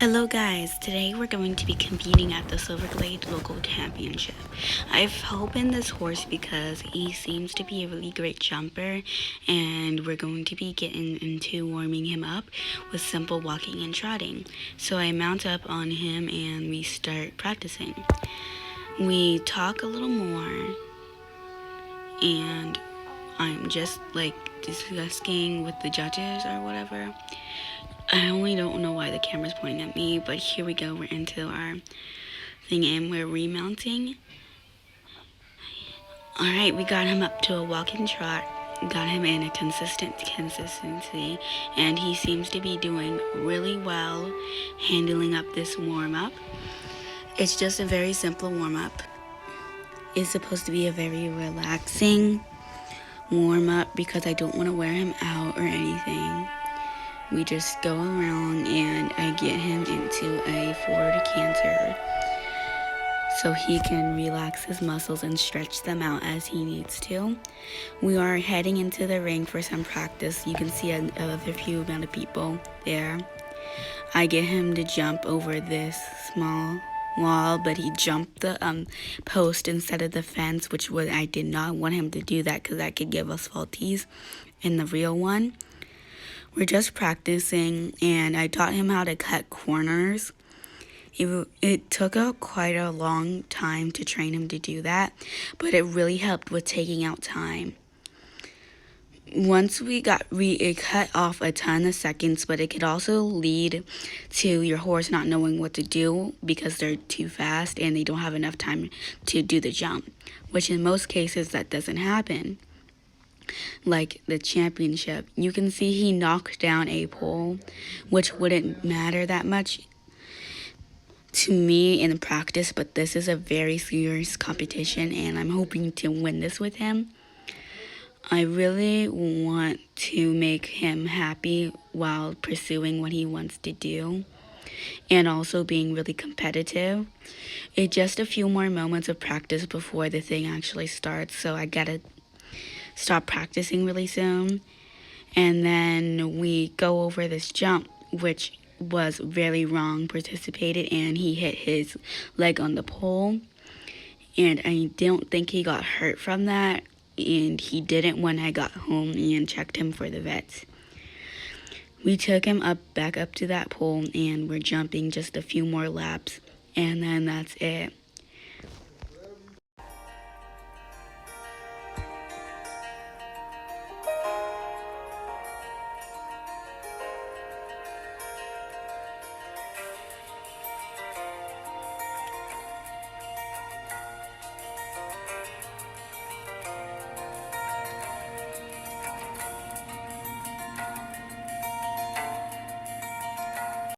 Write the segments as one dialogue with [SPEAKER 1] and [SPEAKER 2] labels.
[SPEAKER 1] Hello guys, today we're going to be competing at the Silverglade local championship. I've opened this horse because he seems to be a really great jumper, and we're going to be getting into warming him up with simple walking and trotting. So I mount up on him and we start practicing. We talk a little more and I'm just like discussing with the judges or whatever. I only don't know why the camera's pointing at me, but here we go. We're into our thing and we're remounting. Alright, we got him up to a walking trot. Got him in a consistency, and he seems to be doing really well handling up this warm-up. It's just a very simple warm-up. It's supposed to be a very relaxing warm-up because I don't want to wear him out or anything. We just go around and I get him into a forward canter so he can relax his muscles and stretch them out as he needs to. We are heading into the ring for some practice. You can see a few amount of people there. I get him to jump over this small wall, but he jumped the post instead of the fence, I did not want him to do that because that could give us faulties in the real one. We're just practicing, and I taught him how to cut corners. It took quite a long time to train him to do that, but it really helped with taking out time. Once it cut off a ton of seconds, but it could also lead to your horse not knowing what to do because they're too fast and they don't have enough time to do the jump, which in most cases that doesn't happen. Like the championship, you can see he knocked down a pole, which wouldn't matter that much to me in practice, but this is a very serious competition and I'm hoping to win this with him. I really want to make him happy while pursuing what he wants to do and also being really competitive. It's just a few more moments of practice before the thing actually starts, so I gotta stop practicing really soon. And then we go over this jump, which was very wrong participated, and he hit his leg on the pole, and I don't think he got hurt from that, and he didn't when I got home and checked him for the vets. We took him back up to that pole, and we're jumping just a few more laps, and then that's it.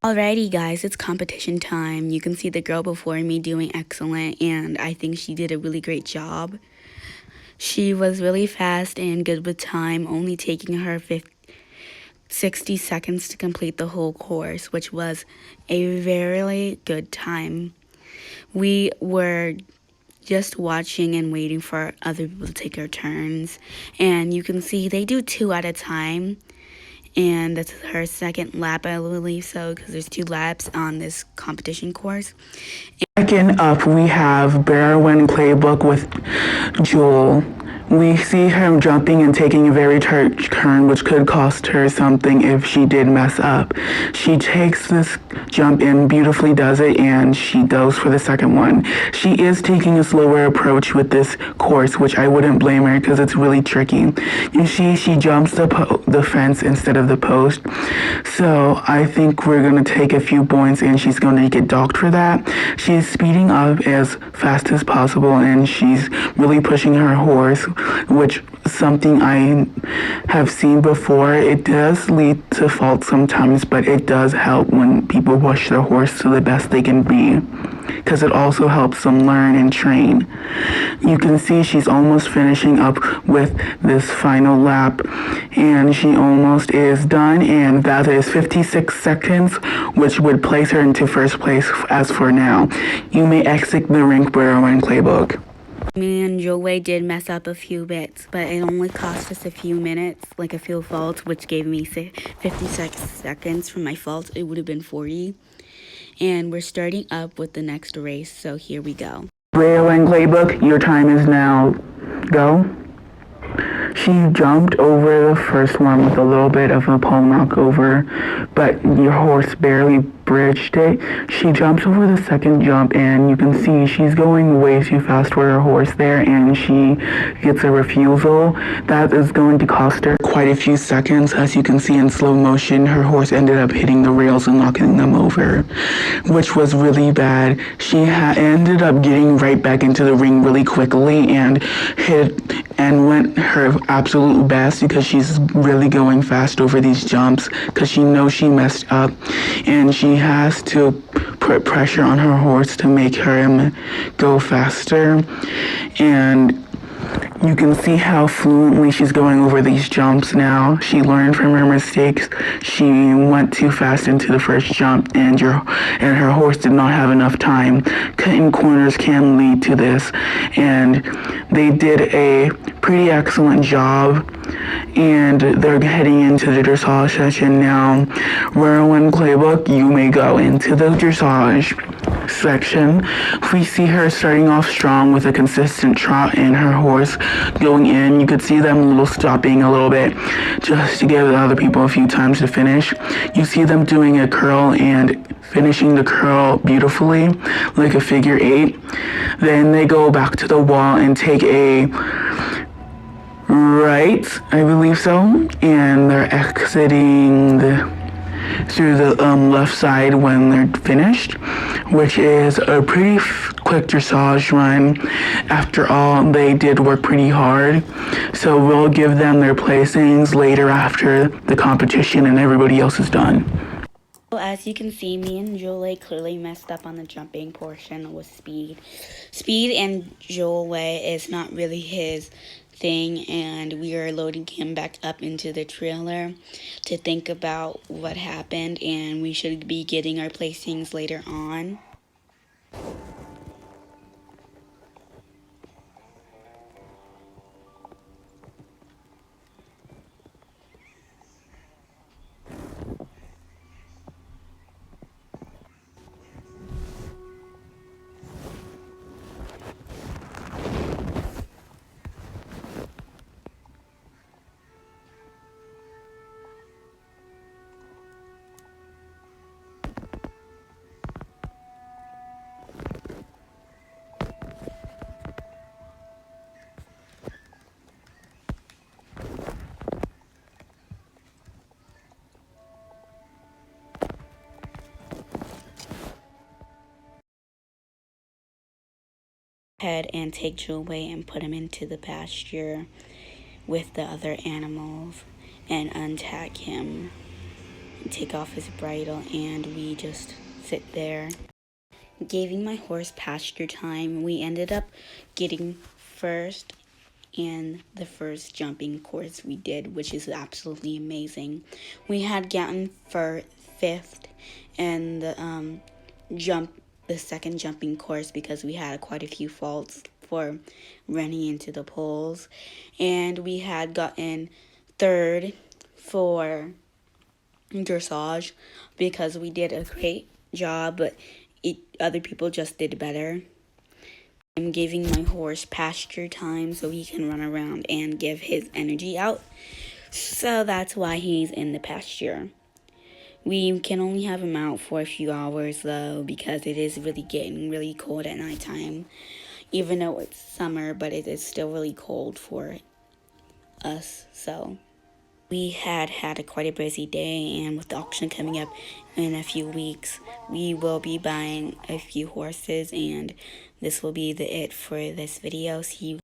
[SPEAKER 1] Alrighty guys, it's competition time. You can see the girl before me doing excellent, and I think she did a really great job. She was really fast and good with time, only taking her 60 seconds to complete the whole course, which was a very good time. We were just watching and waiting for other people to take their turns, and you can see they do 2 at a time. And that's her second lap, I believe so, because there's 2 laps on this competition course.
[SPEAKER 2] Second up, we have Barrowin Playbook with Jewel. We see her jumping and taking a very tight turn, which could cost her something if she did mess up. She takes this jump and beautifully does it, and she goes for the second one. She is taking a slower approach with this course, which I wouldn't blame her because it's really tricky. You see, she jumps the fence instead of the post. So I think we're going to take a few points, and she's going to get docked for that. She's speeding up as fast as possible, and she's really pushing her horse, which something I have seen before. It does lead to fault sometimes, but it does help when people push their horse to the best they can be, because it also helps them learn and train. You can see she's almost finishing up with this final lap, and she almost is done, and that is 56 seconds, which would place her into first place as for now. You may exit the rink Barrowin Playbook.
[SPEAKER 1] Me and Joey did mess up a few bits, but it only cost us a few minutes, like a few faults, which gave me 56 seconds from my fault. It would have been 40. And we're starting up with the next race, so here we go.
[SPEAKER 2] Braille and Playbook, your time is now. Go. She jumped over the first one with a little bit of a pole knockover, but your horse barely bridged it. She jumps over the second jump, and you can see she's going way too fast for her horse there, and she gets a refusal. That is going to cost her quite a few seconds. As you can see in slow motion, her horse ended up hitting the rails and knocking them over, which was really bad. She ended up getting right back into the ring really quickly and went her absolute best, because she's really going fast over these jumps because she knows she messed up, and she has to put pressure on her horse to make her go faster. And you can see how fluently she's going over these jumps now. She learned from her mistakes. She went too fast into the first jump, and her horse did not have enough time. Cutting corners can lead to this, and they did a pretty excellent job, and they're heading into the dressage session now. Rowan Playbook, you may go into the dressage section. We see her starting off strong with a consistent trot, and her horse going in. You could see them stopping a little bit just to give the other people a few times to finish. You see them doing a curl and finishing the curl beautifully, like a figure 8. Then they go back to the wall and take a right, I believe so, and they're exiting through the left side when they're finished, which is a pretty quick dressage run. After all, they did work pretty hard, so we'll give them their placings later after the competition and everybody else is done.
[SPEAKER 1] So as you can see, me and Joel clearly messed up on the jumping portion with Speed. Speed and Joel is not really his thing, and we are loading him back up into the trailer to think about what happened, and we should be getting our placings later on. Head and take Joe away and put him into the pasture with the other animals and untag him and take off his bridle, and we just sit there giving my horse pasture time. We ended up getting first in the first jumping course we did, which is absolutely amazing. We had gotten for fifth in the second jumping course because we had quite a few faults for running into the poles, and we had gotten third for dressage because we did a great job, but other people just did better. I'm giving my horse pasture time so he can run around and give his energy out, so that's why he's in the pasture. We can only have him out for a few hours though, because it is really getting really cold at nighttime. Even though it's summer, but it is still really cold for us. So we had quite a busy day, and with the auction coming up in a few weeks, we will be buying a few horses, and this will be it for this video. See you.